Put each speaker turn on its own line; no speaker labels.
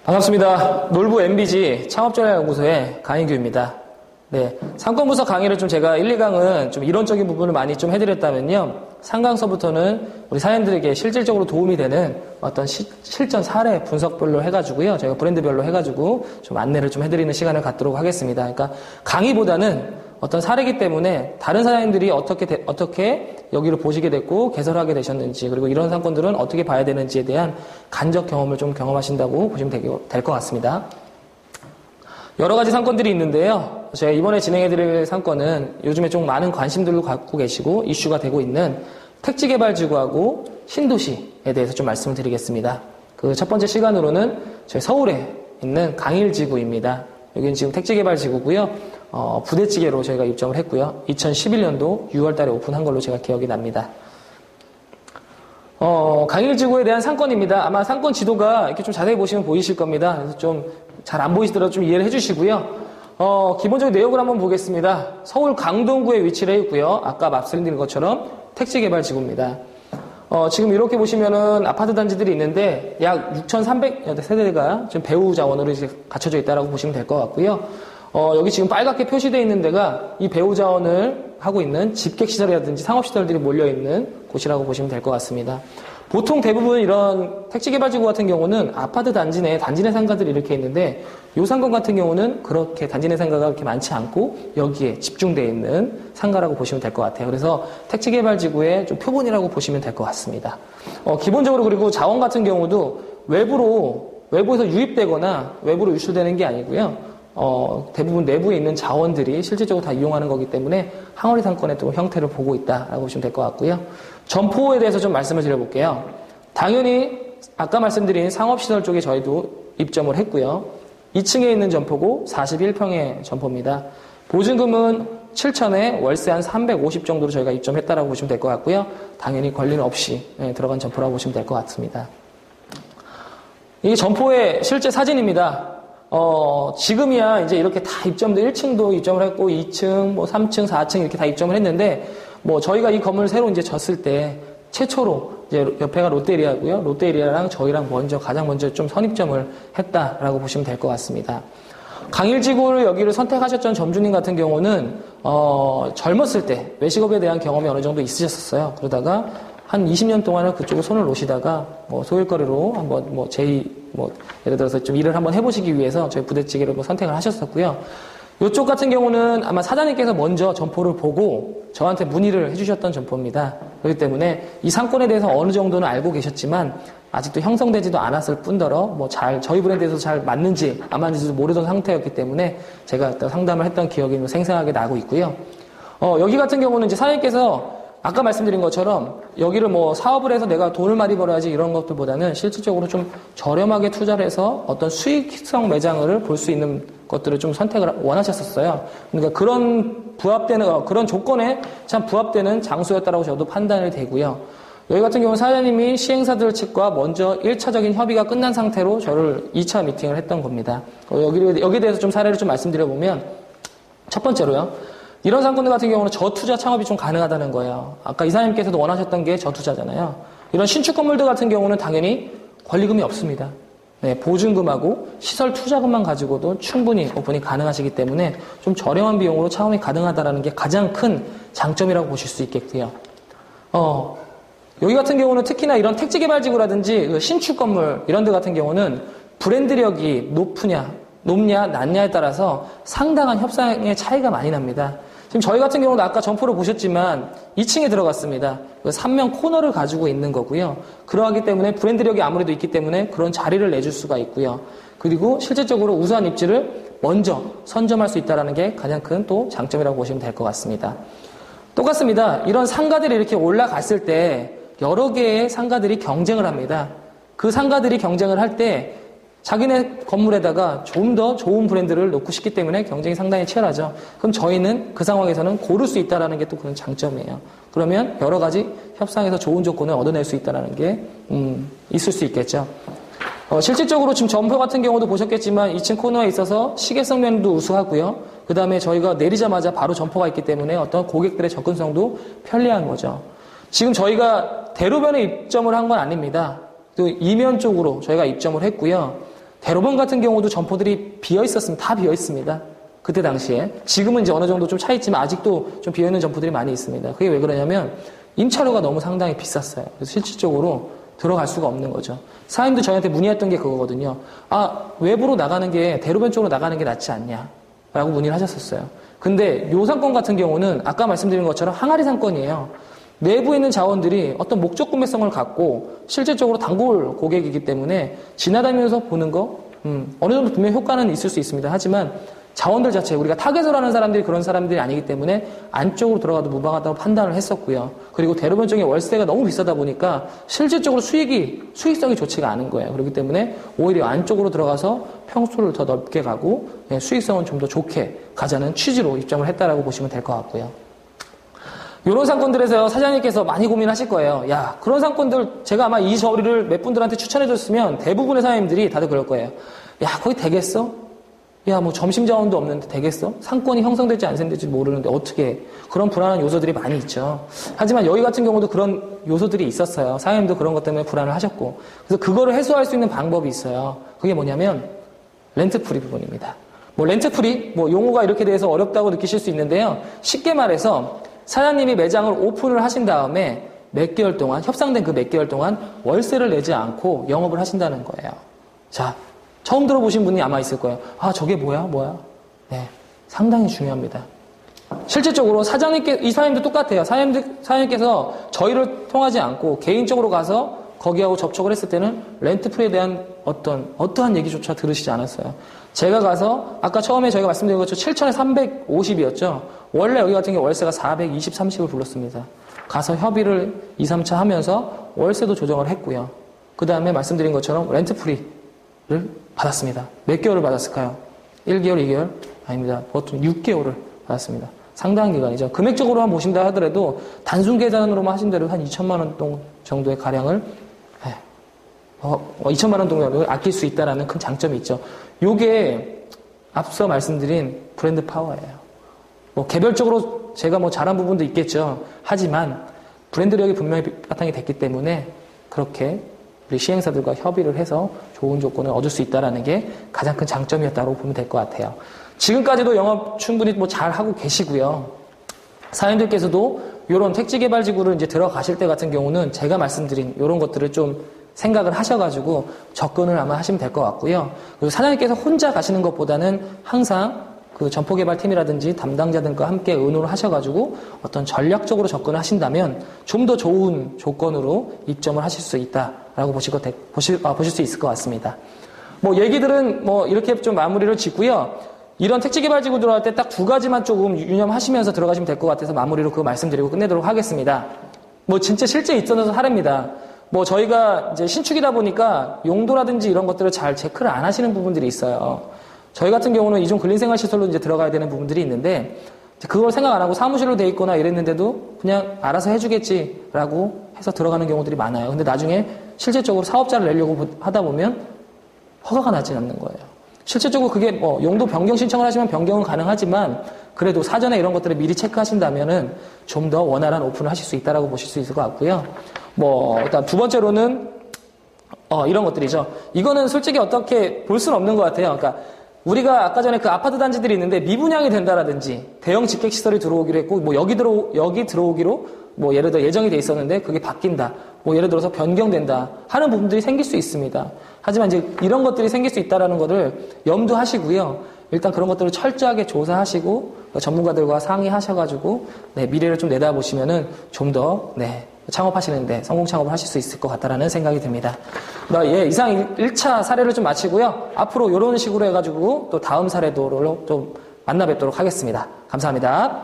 반갑습니다. 놀부 MBG 창업전략연구소의 강인규입니다. 네, 상권분석 강의를 좀 제가 1, 2강은 좀 이론적인 부분을 많이 좀 해드렸다면요. 3강서부터는 우리 사연들에게 실질적으로 도움이 되는 어떤 실전 사례 분석별로 해가지고요. 저희가 브랜드별로 해가지고 좀 안내를 좀 해드리는 시간을 갖도록 하겠습니다. 그러니까 강의보다는 어떤 사례이기 때문에 다른 사장님들이 어떻게 여기를 보시게 됐고 개설하게 되셨는지, 그리고 이런 상권들은 어떻게 봐야 되는지에 대한 간접 경험을 좀 경험하신다고 보시면 될 것 같습니다. 여러 가지 상권들이 있는데요. 제가 이번에 진행해드릴 상권은 요즘에 좀 많은 관심들을 갖고 계시고 이슈가 되고 있는 택지개발지구하고 신도시에 대해서 좀 말씀을 드리겠습니다. 그 첫 번째 시간으로는 저희 서울에 있는 강일지구입니다. 여기는 지금 택지개발지구고요. 부대찌개로 저희가 입점을 했고요. 2011년도 6월 달에 오픈한 걸로 제가 기억이 납니다. 강일지구에 대한 상권입니다. 아마 상권 지도가 이렇게 좀 자세히 보시면 보이실 겁니다. 그래서 좀 잘 안 보이시더라도 좀 이해를 해주시고요. 기본적인 내용을 한번 보겠습니다. 서울 강동구에 위치를 해 있고요. 아까 말씀드린 것처럼 택지개발지구입니다. 지금 이렇게 보시면은 아파트 단지들이 있는데 약 6,300여 세대가 지금 배후 자원으로 이제 갖춰져 있다라고 보시면 될 것 같고요. 여기 지금 빨갛게 표시되어 있는 데가 이 배후 자원을 하고 있는 집객시설이라든지 상업시설들이 몰려있는 곳이라고 보시면 될 것 같습니다. 보통 대부분 이런 택지개발지구 같은 경우는 아파트 단지 내 상가들이 이렇게 있는데 이 상권 같은 경우는 그렇게 단지 내 상가가 그렇게 많지 않고 여기에 집중되어 있는 상가라고 보시면 될 것 같아요. 그래서 택지개발지구의 좀 표본이라고 보시면 될 것 같습니다. 기본적으로 그리고 자원 같은 경우도 외부에서 유입되거나 외부로 유출되는 게 아니고요. 대부분 내부에 있는 자원들이 실질적으로 다 이용하는 거기 때문에 항아리 상권의 또 형태를 보고 있다라고 보시면 될 것 같고요. 점포에 대해서 좀 말씀을 드려볼게요. 당연히 아까 말씀드린 상업시설 쪽에 저희도 입점을 했고요. 2층에 있는 점포고 41평의 점포입니다. 보증금은 7천에 월세 한 350 정도로 저희가 입점했다라고 보시면 될 것 같고요. 당연히 권리는 없이 들어간 점포라고 보시면 될 것 같습니다. 이게 점포의 실제 사진입니다. 지금이야 이제 이렇게 다 입점도 1층도 입점을 했고 2층, 뭐 3층, 4층 이렇게 다 입점을 했는데 저희가 이 건물을 새로 이제 졌을 때 최초로 이제 옆에가 롯데리아고요. 롯데리아랑 저희랑 가장 먼저 좀 선입점을 했다라고 보시면 될 것 같습니다. 강일지구를 여기를 선택하셨던 점주님 같은 경우는 젊었을 때 외식업에 대한 경험이 어느 정도 있으셨어요. 그러다가 한 20년 동안은 그쪽에 손을 놓으시다가 소일거리로 한번 예를 들어서 좀 일을 한번 해보시기 위해서 저희 부대찌개를 선택을 하셨었고요. 이쪽 같은 경우는 아마 사장님께서 먼저 점포를 보고 저한테 문의를 해주셨던 점포입니다. 그렇기 때문에 이 상권에 대해서 어느 정도는 알고 계셨지만 아직도 형성되지도 않았을 뿐더러 저희 브랜드에서 잘 맞는지 안 맞는지도 모르던 상태였기 때문에 제가 일단 상담을 했던 기억이 생생하게 나고 있고요. 여기 같은 경우는 이제 사장님께서 아까 말씀드린 것처럼 여기를 사업을 해서 내가 돈을 많이 벌어야지 이런 것들보다는 실질적으로 좀 저렴하게 투자를 해서 어떤 수익성 매장을 볼 수 있는 것들을 좀 선택을 원하셨었어요. 그러니까 그런 조건에 참 부합되는 장소였다라고 저도 판단이 되고요. 여기 같은 경우는 사장님이 시행사들 측과 먼저 1차적인 협의가 끝난 상태로 저를 2차 미팅을 했던 겁니다. 여기에 대해서 좀 사례를 좀 말씀드려보면 첫 번째로요. 이런 상권들 같은 경우는 저투자 창업이 좀 가능하다는 거예요. 아까 이사님께서도 원하셨던 게 저투자잖아요. 이런 신축 건물들 같은 경우는 당연히 권리금이 없습니다. 보증금하고 시설 투자금만 가지고도 충분히 오픈이 가능하시기 때문에 좀 저렴한 비용으로 창업이 가능하다는 게 가장 큰 장점이라고 보실 수 있겠고요. 여기 같은 경우는 특히나 이런 택지개발지구라든지 신축 건물 이런 데 같은 경우는 브랜드력이 높냐 낮냐에 따라서 상당한 협상의 차이가 많이 납니다. 지금 저희 같은 경우는 아까 점포를 보셨지만 2층에 들어갔습니다. 3면 코너를 가지고 있는 거고요. 그러하기 때문에 브랜드력이 아무래도 있기 때문에 그런 자리를 내줄 수가 있고요. 그리고 실질적으로 우수한 입지를 먼저 선점할 수 있다는 게 가장 큰 또 장점이라고 보시면 될 것 같습니다. 똑같습니다. 이런 상가들이 이렇게 올라갔을 때 여러 개의 상가들이 경쟁을 합니다. 그 상가들이 경쟁을 할 때 자기네 건물에다가 좀 더 좋은 브랜드를 놓고 싶기 때문에 경쟁이 상당히 치열하죠. 그럼 저희는 그 상황에서는 고를 수 있다는 게 또 그런 장점이에요. 그러면 여러 가지 협상에서 좋은 조건을 얻어낼 수 있다는 게 있을 수 있겠죠. 실질적으로 지금 점포 같은 경우도 보셨겠지만 2층 코너에 있어서 시계성 면도 우수하고요. 그 다음에 저희가 내리자마자 바로 점포가 있기 때문에 어떤 고객들의 접근성도 편리한 거죠. 지금 저희가 대로변에 입점을 한 건 아닙니다. 또 이면 쪽으로 저희가 입점을 했고요. 대로변 같은 경우도 점포들이 비어 있었습니다. 다 비어 있습니다. 그때 당시에. 지금은 이제 어느 정도 좀 차 있지만 아직도 좀 비어 있는 점포들이 많이 있습니다. 그게 왜 그러냐면 임차료가 너무 상당히 비쌌어요. 그래서 실질적으로 들어갈 수가 없는 거죠. 사장님도 저희한테 문의했던 게 그거거든요. 외부로 나가는 게 대로변 쪽으로 나가는 게 낫지 않냐 라고 문의를 하셨었어요. 근데 요 상권 같은 경우는 아까 말씀드린 것처럼 항아리 상권이에요. 내부에 있는 자원들이 어떤 목적 구매성을 갖고 실질적으로 단골 고객이기 때문에 지나다니면서 보는 거 어느 정도 분명히 효과는 있을 수 있습니다. 하지만 자원들 자체 우리가 타겟을 하는 사람들이 그런 사람들이 아니기 때문에 안쪽으로 들어가도 무방하다고 판단을 했었고요. 그리고 대로변 쪽에 월세가 너무 비싸다 보니까 실질적으로 수익성이 좋지가 않은 거예요. 그렇기 때문에 오히려 안쪽으로 들어가서 평수를 더 넓게 가고 수익성은 좀 더 좋게 가자는 취지로 입점을 했다라고 보시면 될 것 같고요. 이런 상권들에서 사장님께서 많이 고민하실 거예요. 야, 그런 상권들 제가 아마 이 저리를 몇 분들한테 추천해줬으면 대부분의 사장님들이 다들 그럴 거예요. 야, 거기 되겠어? 야, 뭐 점심 자원도 없는데 되겠어? 상권이 형성될지 안 생길지 모르는데 어떻게 그런 불안한 요소들이 많이 있죠. 하지만 여기 같은 경우도 그런 요소들이 있었어요. 사장님도 그런 것 때문에 불안을 하셨고. 그래서 그거를 해소할 수 있는 방법이 있어요. 그게 뭐냐면 렌트프리 부분입니다. 뭐 렌트프리, 뭐 용어가 이렇게 돼서 어렵다고 느끼실 수 있는데요. 쉽게 말해서 사장님이 매장을 오픈을 하신 다음에 몇 개월 동안, 협상된 그 몇 개월 동안 월세를 내지 않고 영업을 하신다는 거예요. 자, 처음 들어보신 분이 아마 있을 거예요. 저게 뭐야? 네, 상당히 중요합니다. 실질적으로 이 사장님도 똑같아요. 사장님께서 저희를 통하지 않고 개인적으로 가서 거기하고 접촉을 했을 때는 렌트프리에 대한 어떠한 얘기조차 들으시지 않았어요. 제가 가서 아까 처음에 저희가 말씀드린 것처럼 7,350이었죠. 원래 여기 같은 경우 월세가 420, 30을 불렀습니다. 가서 협의를 2, 3차 하면서 월세도 조정을 했고요. 그 다음에 말씀드린 것처럼 렌트프리를 받았습니다. 몇 개월을 받았을까요? 1개월, 2개월? 아닙니다. 보통 6개월을 받았습니다. 상당한 기간이죠. 금액적으로만 보신다 하더라도 단순 계산으로만 하신 대로 한 2천만 원 정도의 가량을 2천만 원 정도를 아낄 수 있다는 큰 장점이 있죠. 요게 앞서 말씀드린 브랜드 파워예요. 뭐 개별적으로 제가 뭐 잘한 부분도 있겠죠. 하지만 브랜드력이 분명히 바탕이 됐기 때문에 그렇게 우리 시행사들과 협의를 해서 좋은 조건을 얻을 수 있다는 게 가장 큰 장점이었다고 보면 될 것 같아요. 지금까지도 영업 충분히 뭐 잘 하고 계시고요. 사장님들께서도 이런 택지개발지구를 이제 들어가실 때 같은 경우는 제가 말씀드린 이런 것들을 좀 생각을 하셔가지고 접근을 아마 하시면 될 것 같고요. 그리고 사장님께서 혼자 가시는 것보다는 항상 그 점포개발팀이라든지 담당자들과 함께 의논을 하셔가지고 어떤 전략적으로 접근을 하신다면 좀 더 좋은 조건으로 입점을 하실 수 있다라고 보실 수 있을 것 같습니다. 뭐 얘기들은 뭐 이렇게 좀 마무리를 짓고요. 이런 택지개발지구 들어갈 때 딱 두 가지만 조금 유념하시면서 들어가시면 될 것 같아서 마무리로 그거 말씀드리고 끝내도록 하겠습니다. 뭐 진짜 실제 있어서 사례입니다. 뭐 저희가 이제 신축이다 보니까 용도라든지 이런 것들을 잘 체크를 안 하시는 부분들이 있어요. 저희 같은 경우는 이종 근린생활시설로 이제 들어가야 되는 부분들이 있는데 그걸 생각 안 하고 사무실로 돼 있거나 이랬는데도 그냥 알아서 해주겠지라고 해서 들어가는 경우들이 많아요. 근데 나중에 실질적으로 사업자를 내려고 하다 보면 허가가 나지 않는 거예요. 실질적으로 그게 뭐 용도 변경 신청을 하시면 변경은 가능하지만 그래도 사전에 이런 것들을 미리 체크하신다면은 좀 더 원활한 오픈을 하실 수 있다라고 보실 수 있을 것 같고요. 뭐 일단 두 번째로는 이런 것들이죠. 이거는 솔직히 어떻게 볼 수는 없는 것 같아요. 그러니까 우리가 아까 전에 그 아파트 단지들이 있는데 미분양이 된다라든지 대형 직객시설이 들어오기로 했고 뭐 여기 들어오기로 뭐 예를 들어 예정이 돼 있었는데 그게 바뀐다. 뭐 예를 들어서 변경된다 하는 부분들이 생길 수 있습니다. 하지만 이제 이런 것들이 생길 수 있다라는 것을 염두하시고요. 일단 그런 것들을 철저하게 조사하시고 전문가들과 상의하셔가지고 미래를 좀 내다보시면은 좀 더 창업하시는데 성공 창업을 하실 수 있을 것 같다라는 생각이 듭니다. 이상 1차 사례를 좀 마치고요. 앞으로 이런 식으로 해가지고 또 다음 사례도를 좀 만나 뵙도록 하겠습니다. 감사합니다.